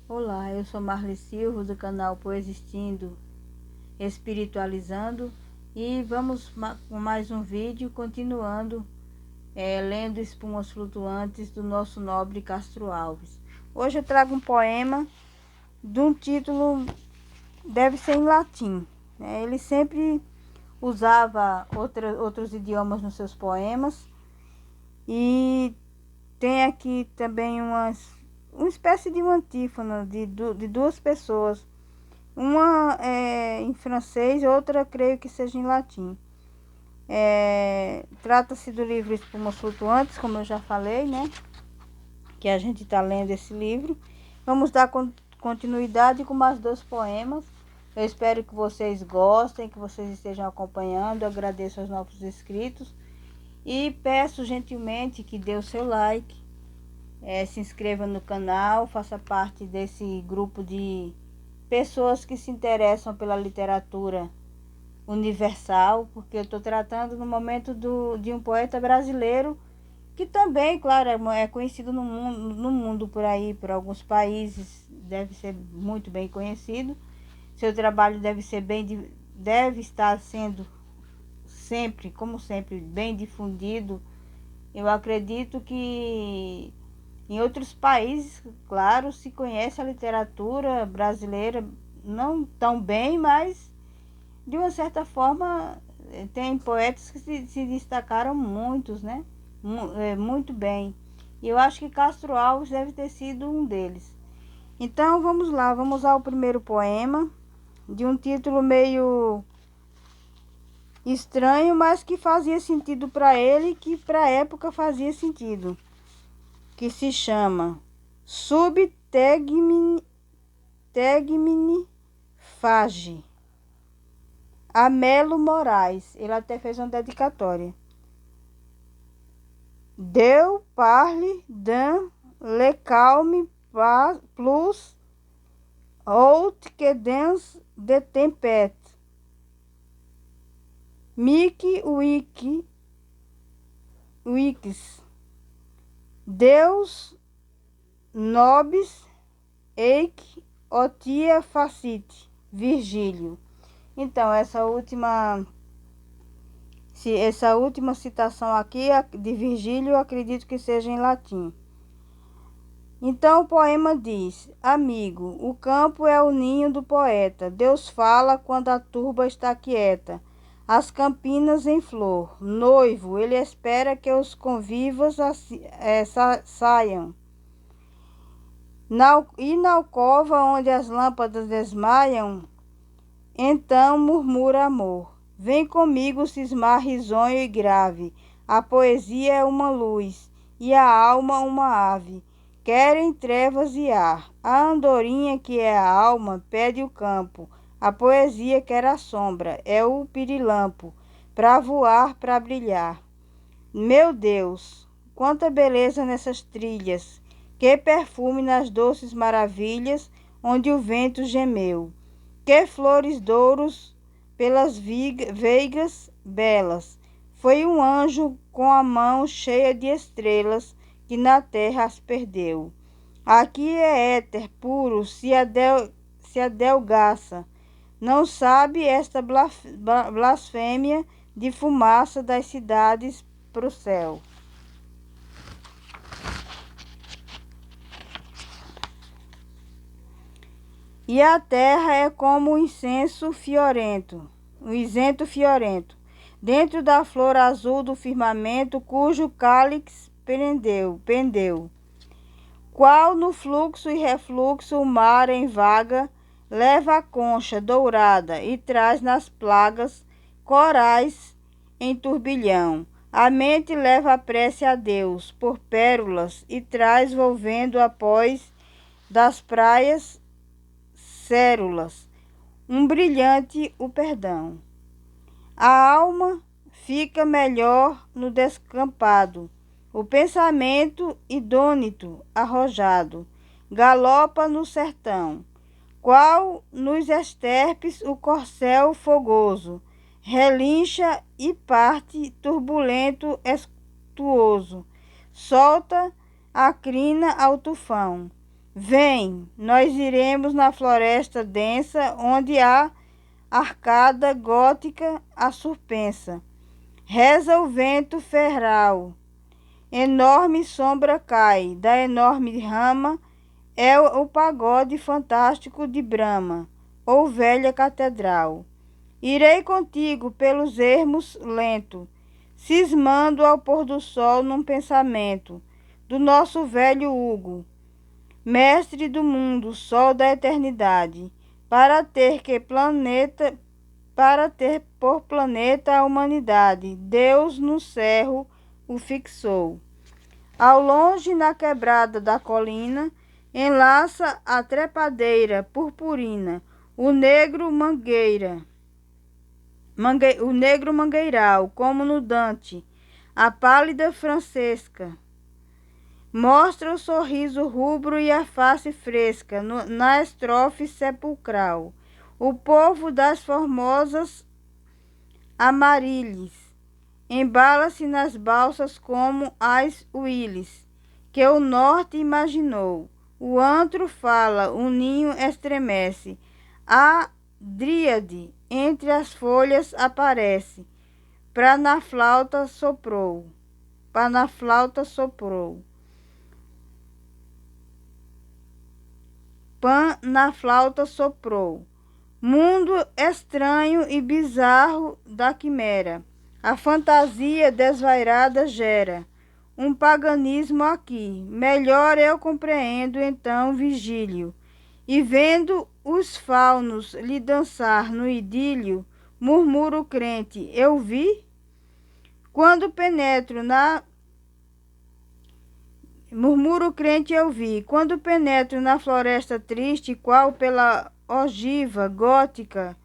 Olá, eu sou Marli Silva do canal Poexistindo Espiritualizando e vamos com mais um vídeo continuando lendo Espumas Flutuantes do nosso nobre Castro Alves. Hoje eu trago um poema de um título, deve ser em latim, né? Ele sempre usava outros idiomas nos seus poemas e tem aqui também uma espécie de uma antífona de duas pessoas. Uma é em francês, outra creio que seja em latim. Trata-se do livro Espumas Flutuantes, como eu já falei, né? Que a gente está lendo esse livro. Vamos dar continuidade com mais dois poemas. Eu espero que vocês gostem, que vocês estejam acompanhando. Eu agradeço aos novos inscritos e peço gentilmente que dê o seu like, se inscreva no canal, faça parte desse grupo de pessoas que se interessam pela literatura universal, porque eu estou tratando no momento de um poeta brasileiro que também, claro, é conhecido no mundo por aí, por alguns países, deve ser muito bem conhecido. Seu trabalho deve estar sendo sempre, como sempre, bem difundido. Eu acredito que em outros países, claro, se conhece a literatura brasileira não tão bem, mas de uma certa forma tem poetas que se destacaram muitos, né? Muito bem. E eu acho que Castro Alves deve ter sido um deles. Então vamos lá, vamos ao primeiro poema, de um título meio estranho, mas que fazia sentido para ele, que para a época fazia sentido, que se chama Subtegmine Fage. Amelo Moraes, ele até fez uma dedicatória. Deu parle d'un le calme plus haute que dans de tempête. Mickey Wicks. Deus nobis eic otia facite. Virgílio. Então, essa última citação aqui de Virgílio, eu acredito que seja em latim. Então o poema diz: Amigo, o campo é o ninho do poeta. Deus fala quando a turba está quieta. As campinas em flor. Noivo, ele espera que os convivas saiam. E na alcova onde as lâmpadas desmaiam, então murmura amor. Vem comigo cismar risonho e grave. A poesia é uma luz e a alma uma ave. Querem trevas e ar. A andorinha que é a alma pede o campo. A poesia quer a sombra, é o pirilampo, para voar, para brilhar. Meu Deus, quanta beleza nessas trilhas, que perfume nas doces maravilhas onde o vento gemeu. Que flores douros pelas veigas belas. Foi um anjo com a mão cheia de estrelas que na terra as perdeu. Aqui é éter puro, se adelgaça. Não sabe esta blasfêmia de fumaça das cidades pro céu. E a terra é como um incenso fiorento, dentro da flor azul do firmamento, cujo cálice pendeu. Qual no fluxo e refluxo o mar em vaga, leva a concha dourada e traz nas plagas corais em turbilhão. A mente leva a prece a Deus por pérolas e traz volvendo após das praias cérulas, um brilhante o perdão. A alma fica melhor no descampado, o pensamento idônito, arrojado, galopa no sertão, qual nos esterpes o corcel fogoso, relincha e parte turbulento estuoso, solta a crina ao tufão. Vem, nós iremos na floresta densa, onde há arcada gótica a suspensa. Reza o vento ferral, enorme sombra cai, da enorme rama é o pagode fantástico de Brahma, ou velha catedral. Irei contigo pelos ermos lento, cismando ao pôr do sol num pensamento do nosso velho Hugo, mestre do mundo, sol da eternidade, para ter por planeta a humanidade. Deus no cerro o fixou. Ao longe, na quebrada da colina, enlaça a trepadeira purpurina, o negro mangueiral, como no Dante, a pálida Francesca. Mostra o sorriso rubro e a face fresca na estrofe sepulcral. O povo das formosas Amarílis embala-se nas balsas como as Willis, que o norte imaginou. O antro fala, o ninho estremece. A dríade entre as folhas aparece. Pan na flauta soprou. Pan na flauta soprou. Mundo estranho e bizarro da quimera. A fantasia desvairada gera um paganismo aqui. Melhor eu compreendo então Vigílio. E vendo os faunos lhe dançar no idílio, murmura o crente, eu vi? Quando penetro na floresta triste, qual pela ogiva gótica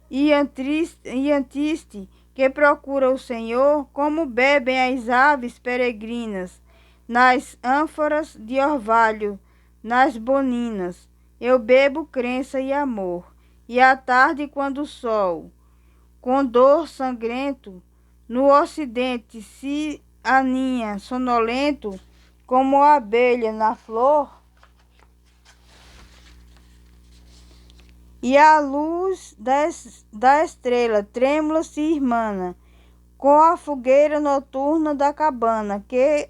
e antiste que procura o Senhor, como bebem as aves peregrinas nas ânforas de orvalho, nas boninas. Eu bebo crença e amor. E à tarde, quando o sol, com dor sangrento, no ocidente se aninha sonolento, como a abelha na flor, e a luz da estrela trêmula se irmana com a fogueira noturna da cabana que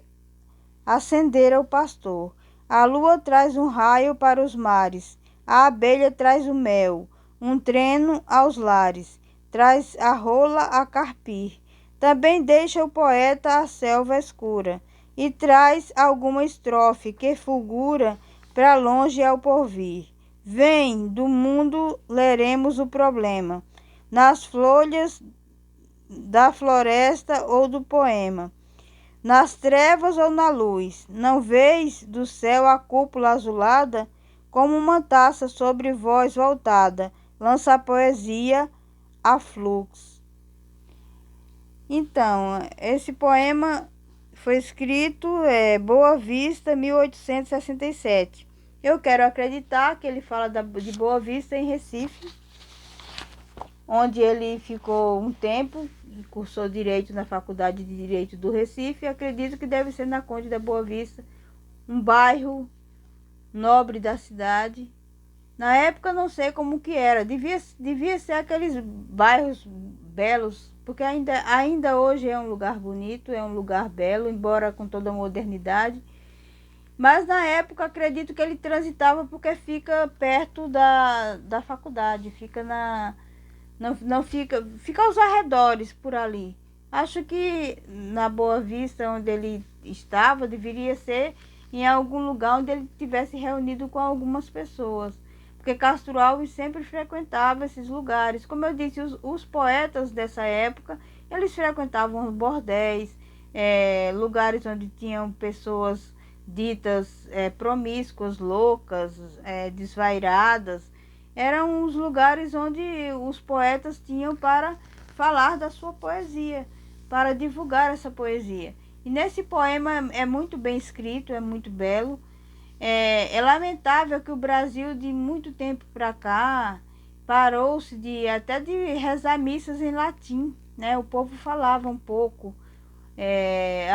acendera o pastor. A lua traz um raio para os mares, a abelha traz o mel, um treno aos lares, traz a rola a carpir. Também deixa o poeta a selva escura e traz alguma estrofe que fulgura para longe ao porvir. Vem, do mundo leremos o problema, nas folhas da floresta ou do poema, nas trevas ou na luz. Não vês do céu a cúpula azulada, como uma taça sobre voz voltada, lança a poesia a fluxo. Então, esse poema foi escrito Boa Vista, 1867. Eu quero acreditar que ele fala de Boa Vista em Recife, onde ele ficou um tempo e cursou Direito na Faculdade de Direito do Recife. Acredito que deve ser na Conde da Boa Vista, um bairro nobre da cidade. Na época não sei como que era, devia ser aqueles bairros belos, porque ainda hoje é um lugar bonito, é um lugar belo, embora com toda a modernidade. Mas na época acredito que ele transitava porque fica perto da faculdade, fica aos arredores por ali. Acho que na Boa Vista, onde ele estava, deveria ser em algum lugar onde ele tivesse reunido com algumas pessoas, porque Castro Alves sempre frequentava esses lugares. Como eu disse, os poetas dessa época, eles frequentavam bordéis, lugares onde tinham pessoas ditas promíscuas, loucas, desvairadas. Eram os lugares onde os poetas tinham para falar da sua poesia, para divulgar essa poesia. E nesse poema é muito bem escrito, é muito belo. É lamentável que o Brasil, de muito tempo para cá, parou-se até de rezar missas em latim, né? O povo falava um pouco.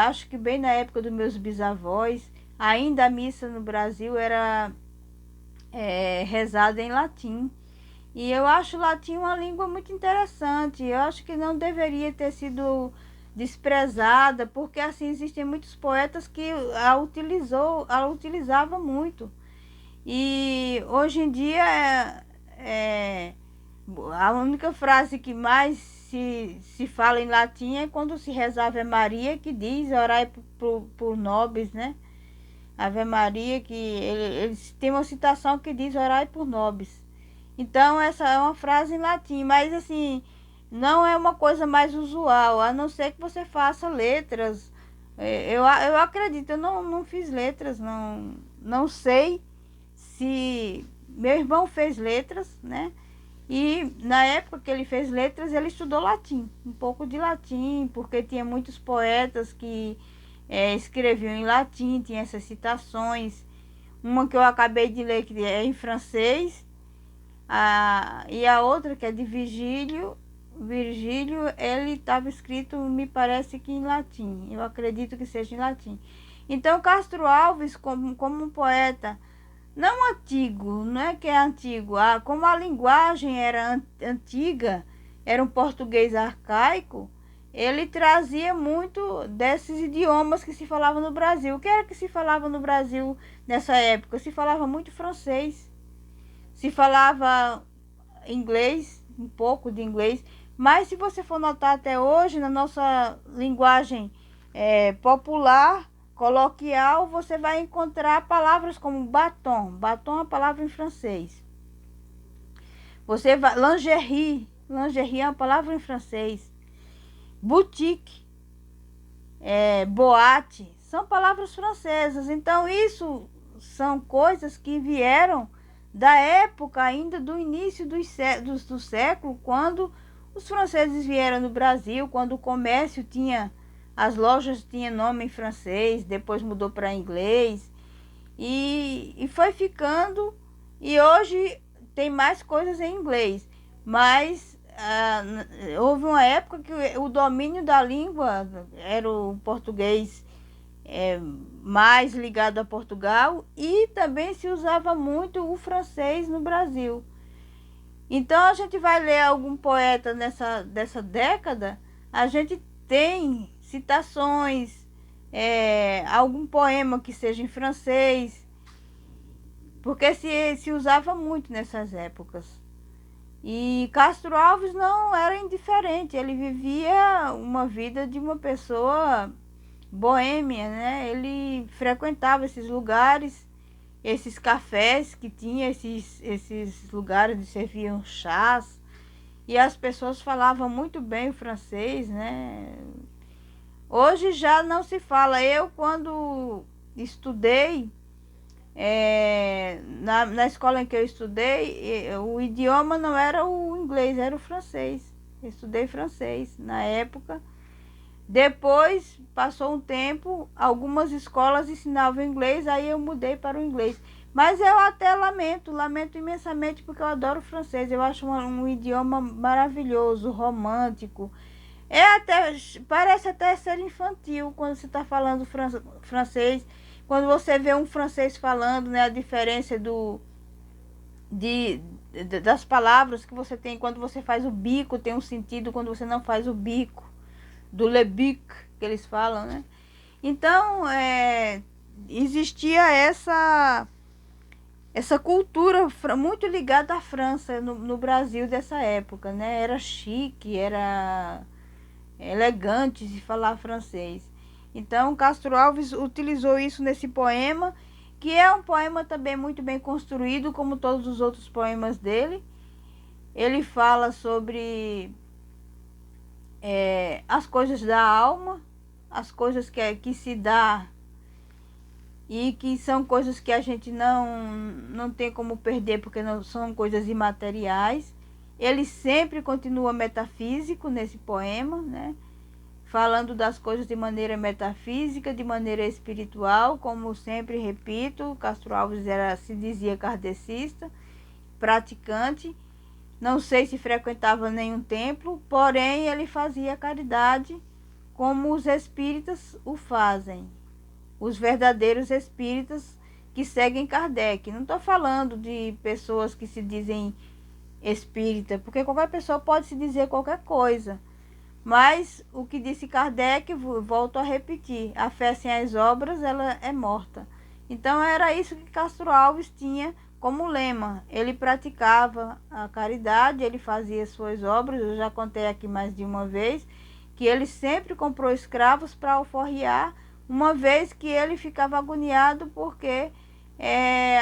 Acho que bem na época dos meus bisavós, ainda a missa no Brasil era rezada em latim. E eu acho o latim uma língua muito interessante. Eu acho que não deveria ter sido desprezada, porque assim existem muitos poetas que a utilizava muito. E hoje em dia a única frase que mais se fala em latim é quando se reza a Ave Maria, que diz orai por nobis, né? Ave Maria, que eles têm uma citação que diz orai por nobis. Então essa é uma frase em latim, mas assim, não é uma coisa mais usual, a não ser que você faça letras. Eu acredito, eu não fiz letras, não sei se meu irmão fez letras, né? E na época que ele fez letras, ele estudou latim, um pouco de latim, porque tinha muitos poetas que escreviam em latim, tinha essas citações. Uma que eu acabei de ler que é em francês, e a outra que é de Virgílio, ele estava escrito, me parece que em latim. Eu acredito que seja em latim. Então Castro Alves, como um poeta não antigo, não é que é antigo, como a linguagem era antiga, era um português arcaico, ele trazia muito desses idiomas que se falavam no Brasil. O que era que se falava no Brasil nessa época? Se falava muito francês, se falava inglês, um pouco de inglês, mas se você for notar até hoje, na nossa linguagem popular, coloquial, você vai encontrar palavras como batom. Batom é uma palavra em francês. Você vai lingerie é uma palavra em francês. Boutique, boate, são palavras francesas. Então isso são coisas que vieram da época ainda do início do século, quando os franceses vieram no Brasil, quando o comércio tinha, as lojas tinham nome em francês, depois mudou para inglês e foi ficando, e hoje tem mais coisas em inglês, mas houve uma época que o domínio da língua era o português mais ligado a Portugal, e também se usava muito o francês no Brasil. Então a gente vai ler algum poeta dessa década, a gente tem citações, algum poema que seja em francês, porque se usava muito nessas épocas. E Castro Alves não era indiferente, ele vivia uma vida de uma pessoa boêmia, né? Ele frequentava esses lugares, esses cafés que tinha, esses lugares onde serviam chás, e as pessoas falavam muito bem o francês, né? Hoje já não se fala. Eu, quando estudei, na escola em que eu estudei, o idioma não era o inglês, era o francês. Eu estudei francês na época. Depois, passou um tempo, algumas escolas ensinavam inglês, aí eu mudei para o inglês. Mas eu até lamento imensamente, porque eu adoro o francês. Eu acho um idioma maravilhoso, romântico. Parece até ser infantil quando você está falando francês. Quando você vê um francês falando, né, a diferença das palavras que você tem. Quando você faz o bico, tem um sentido, quando você não faz o bico. Do le bic, que eles falam, né? Então, existia essa cultura muito ligada à França no Brasil dessa época, né? Era chique, era elegante de falar francês. Então, Castro Alves utilizou isso nesse poema, que é um poema também muito bem construído, como todos os outros poemas dele. Ele fala sobre as coisas da alma, as coisas que se dá e que são coisas que a gente não tem como perder, porque não são coisas imateriais. Ele sempre continua metafísico nesse poema, né? Falando das coisas de maneira metafísica, de maneira espiritual, como sempre repito. Castro Alves se dizia kardecista, praticante. Não sei se frequentava nenhum templo, porém ele fazia caridade como os espíritas o fazem. os verdadeiros espíritas que seguem Kardec. Não estou falando de pessoas que se dizem espírita, porque qualquer pessoa pode se dizer qualquer coisa. Mas o que disse Kardec, volto a repetir, a fé sem as obras, ela é morta. Então era isso que Castro Alves tinha como lema. Ele praticava a caridade, ele fazia suas obras, eu já contei aqui mais de uma vez, que ele sempre comprou escravos para alforriar, uma vez que ele ficava agoniado porque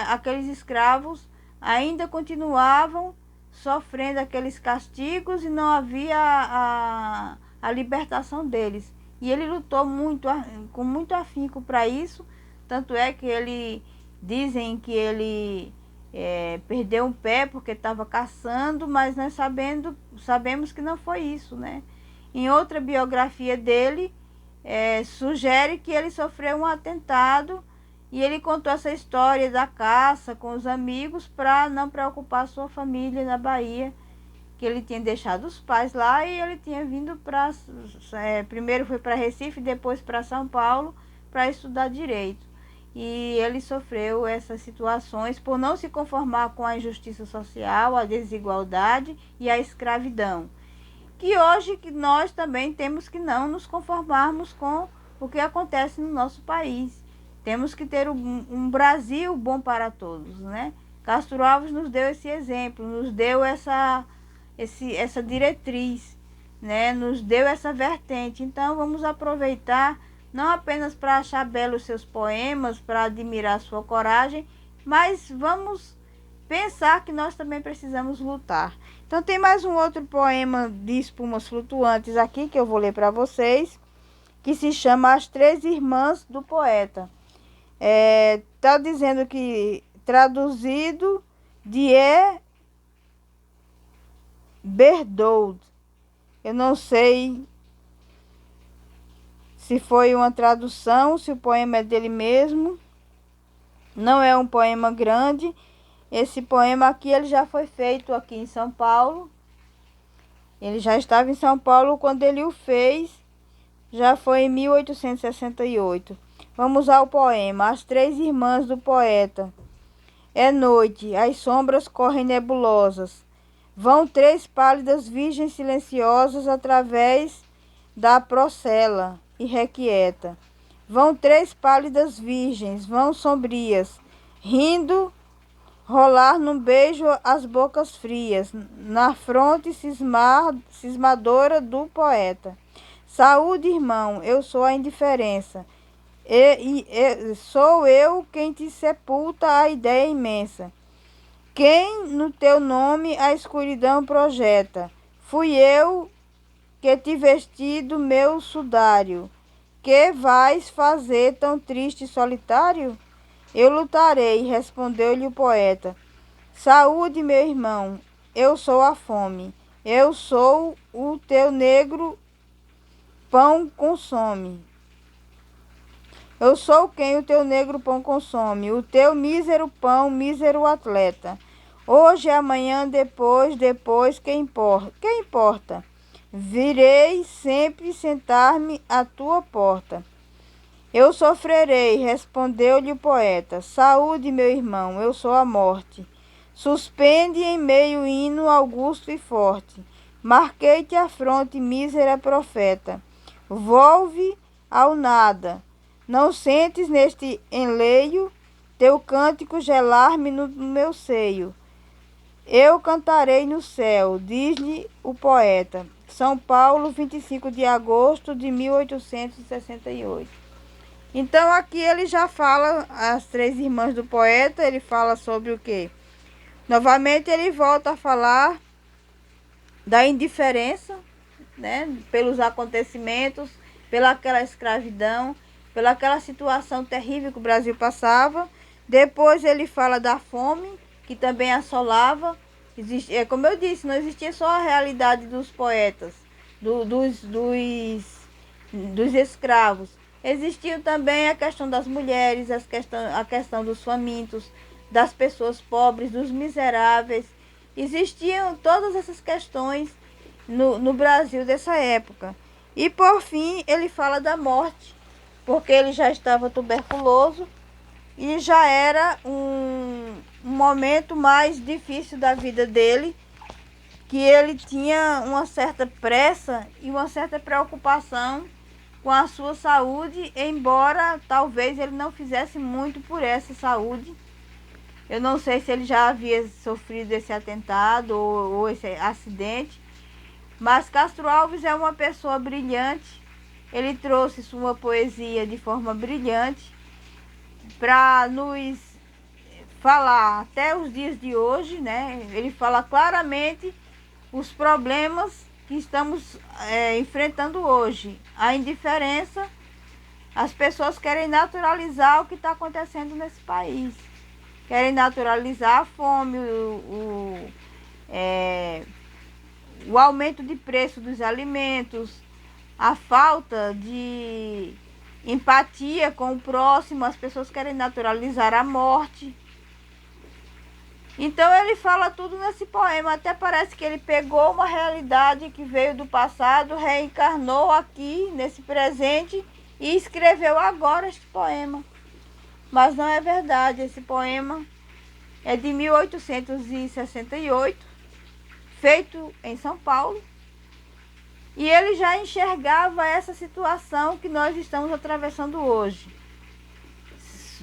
aqueles escravos ainda continuavam sofrendo aqueles castigos e não havia a libertação deles. E ele lutou muito, com muito afinco para isso, tanto é que dizem que ele perdeu um pé porque estava caçando, mas nós sabemos que não foi isso, né? Em outra biografia dele, sugere que ele sofreu um atentado e ele contou essa história da caça com os amigos para não preocupar sua família na Bahia, que ele tinha deixado os pais lá e ele tinha vindo para... primeiro foi para Recife, depois para São Paulo, para estudar direito. E ele sofreu essas situações por não se conformar com a injustiça social, a desigualdade e a escravidão. Que hoje que nós também temos que não nos conformarmos com o que acontece no nosso país. Temos que ter um Brasil bom para todos, né? Castro Alves nos deu esse exemplo, nos deu essa diretriz, né? Nos deu essa vertente. Então vamos aproveitar, não apenas para achar belos seus poemas, para admirar sua coragem, mas vamos pensar que nós também precisamos lutar. Então tem mais um outro poema de Espumas Flutuantes aqui, que eu vou ler para vocês, que se chama As Três Irmãs do Poeta. Tá dizendo que traduzido de Berdold. Eu não sei se foi uma tradução, se o poema é dele mesmo. Não é um poema grande. Esse poema aqui ele já foi feito aqui em São Paulo. Ele já estava em São Paulo quando ele o fez. Já foi em 1868. Vamos ao poema. As Três Irmãs do Poeta. É noite, as sombras correm nebulosas. Vão três pálidas virgens silenciosas através da procela irrequieta. Vão três pálidas virgens, vão sombrias, rindo, rolar num beijo as bocas frias, na fronte cismadora do poeta. Saúde, irmão, eu sou a indiferença. Sou eu quem te sepulta a ideia imensa. Quem no teu nome a escuridão projeta. Fui eu que te vesti do meu sudário. Que vais fazer tão triste e solitário? Eu lutarei, respondeu-lhe o poeta. Saúde, meu irmão, eu sou a fome. Eu sou o teu negro pão consome. Eu sou quem o teu negro pão consome, o teu mísero pão, mísero atleta. Hoje, amanhã, depois, que importa? Virei sempre sentar-me à tua porta. Eu sofrerei, respondeu-lhe o poeta. Saúde, meu irmão, eu sou a morte. Suspende em meio hino augusto e forte. Marquei-te a fronte, mísera profeta. Volve ao nada. Não sentes neste enleio teu cântico gelar-me no meu seio. Eu cantarei no céu, diz-lhe o poeta. São Paulo, 25 de agosto de 1868. Então aqui ele já fala, as três irmãs do poeta, ele fala sobre o quê? Novamente ele volta a falar da indiferença, né, pelos acontecimentos, pelaquela escravidão, pelaquela situação terrível que o Brasil passava. Depois ele fala da fome, que também assolava. Como eu disse, não existia só a realidade dos poetas, dos escravos. Existia também a questão das mulheres, a questão dos famintos, das pessoas pobres, dos miseráveis. Existiam todas essas questões no Brasil dessa época. E por fim ele fala da morte, porque ele já estava tuberculoso e já era um momento mais difícil da vida dele, que ele tinha uma certa pressa e uma certa preocupação com a sua saúde, embora talvez ele não fizesse muito por essa saúde. Eu não sei se ele já havia sofrido esse atentado ou esse acidente, mas Castro Alves é uma pessoa brilhante. Ele trouxe sua poesia de forma brilhante para nos falar até os dias de hoje, né? Ele fala claramente os problemas que estamos enfrentando hoje. A indiferença, as pessoas querem naturalizar o que está acontecendo nesse país. Querem naturalizar a fome, o aumento de preço dos alimentos, a falta de empatia com o próximo, as pessoas querem naturalizar a morte. Então ele fala tudo nesse poema, até parece que ele pegou uma realidade que veio do passado, reencarnou aqui nesse presente e escreveu agora este poema. Mas não é verdade, esse poema é de 1868, feito em São Paulo, e ele já enxergava essa situação que nós estamos atravessando hoje.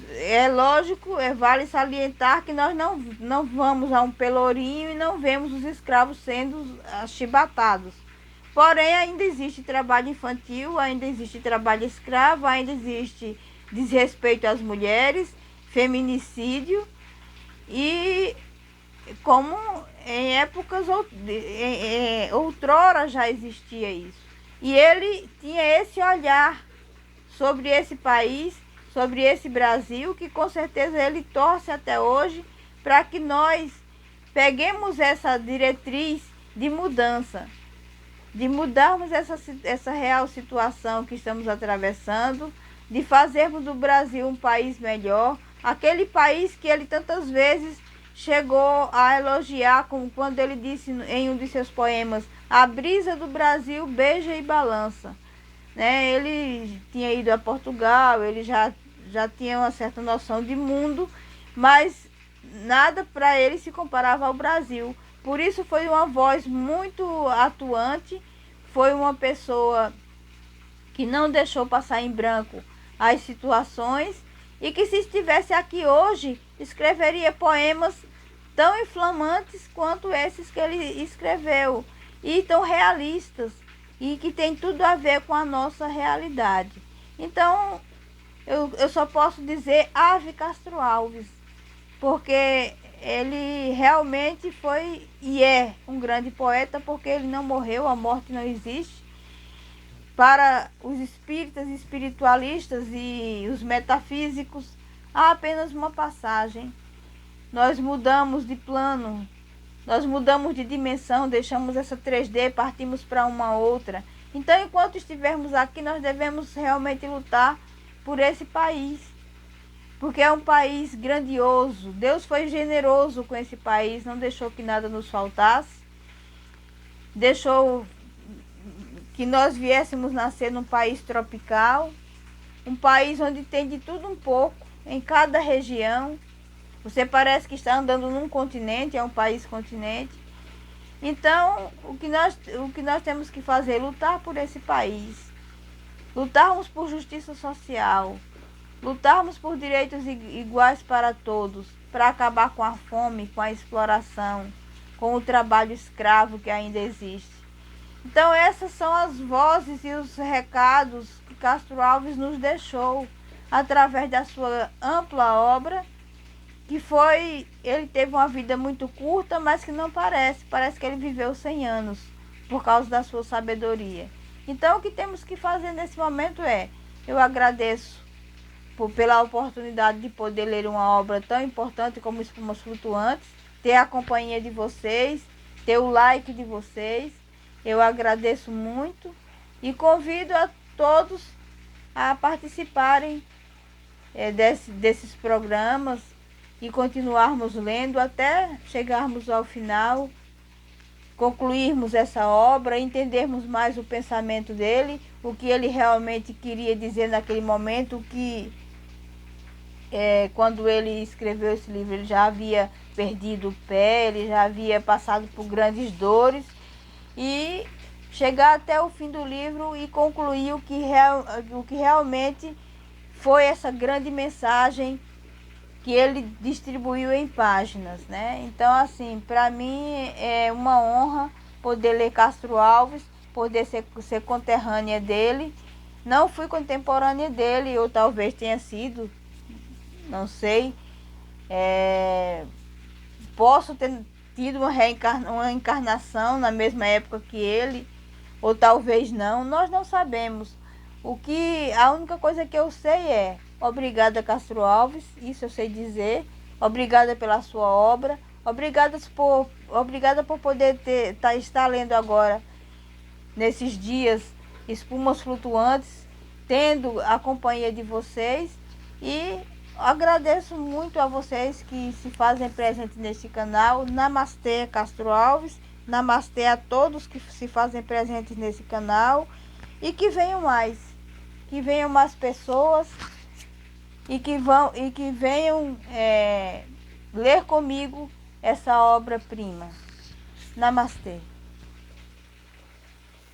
É lógico, vale salientar que nós não vamos a um pelourinho e não vemos os escravos sendo achibatados. Porém, ainda existe trabalho infantil, ainda existe trabalho escravo, ainda existe desrespeito às mulheres, feminicídio, e como em épocas outrora já existia isso. E ele tinha esse olhar sobre esse país, sobre esse Brasil, que com certeza ele torce até hoje para que nós peguemos essa diretriz de mudança, de mudarmos essa real situação que estamos atravessando, de fazermos do Brasil um país melhor, aquele país que ele tantas vezes chegou a elogiar, como quando ele disse em um de seus poemas: a brisa do Brasil beija e balança. Né? Ele tinha ido a Portugal, ele já tinha uma certa noção de mundo, mas nada para ele se comparava ao Brasil. Por isso foi uma voz muito atuante, foi uma pessoa que não deixou passar em branco as situações, e que se estivesse aqui hoje, escreveria poemas tão inflamantes quanto esses que ele escreveu, e tão realistas, e que tem tudo a ver com a nossa realidade. Então, eu só posso dizer Ave Castro Alves, porque ele realmente foi e é um grande poeta, porque ele não morreu, a morte não existe. Para os espíritas, espiritualistas e os metafísicos, há apenas uma passagem. Nós mudamos de plano, nós mudamos de dimensão, deixamos essa 3D, partimos para uma outra. Então, enquanto estivermos aqui, nós devemos realmente lutar por esse país, porque é um país grandioso. Deus foi generoso com esse país, não deixou que nada nos faltasse, deixou que nós viéssemos nascer num país tropical, um país onde tem de tudo um pouco, em cada região. Você parece que está andando num continente, é um país continente. Então, o que nós temos que fazer é lutar por esse país, lutarmos por justiça social, lutarmos por direitos iguais para todos, para acabar com a fome, com a exploração, com o trabalho escravo que ainda existe. Então essas são as vozes e os recados que Castro Alves nos deixou através da sua ampla obra, que ele teve uma vida muito curta, mas que não parece que ele viveu 100 anos, por causa da sua sabedoria. Então o que temos que fazer nesse momento eu agradeço pela oportunidade de poder ler uma obra tão importante como Espumas Flutuantes, ter a companhia de vocês, ter o like de vocês. Eu agradeço muito e convido a todos a participarem desses programas e continuarmos lendo até chegarmos ao final concluirmos essa obra, entendermos mais o pensamento dele, o que ele realmente queria dizer naquele momento, que quando ele escreveu esse livro ele já havia perdido o pé, ele já havia passado por grandes dores, e chegar até o fim do livro e concluir o que realmente foi essa grande mensagem que ele distribuiu em páginas, né? Então, assim, para mim é uma honra poder ler Castro Alves, poder ser conterrânea dele. Não fui contemporânea dele, ou talvez tenha sido, não sei. Posso ter tido uma encarnação na mesma época que ele, ou talvez não, nós não sabemos. A única coisa que eu sei é: obrigada, Castro Alves, isso eu sei dizer. Obrigada pela sua obra. Obrigada por poder estar lendo agora, nesses dias, Espumas Flutuantes, tendo a companhia de vocês. E agradeço muito a vocês que se fazem presente nesse canal. Namastê, Castro Alves. Namastê a todos que se fazem presentes nesse canal. E que venham mais. Que venham mais pessoas. E que venham ler comigo essa obra-prima. Namastê.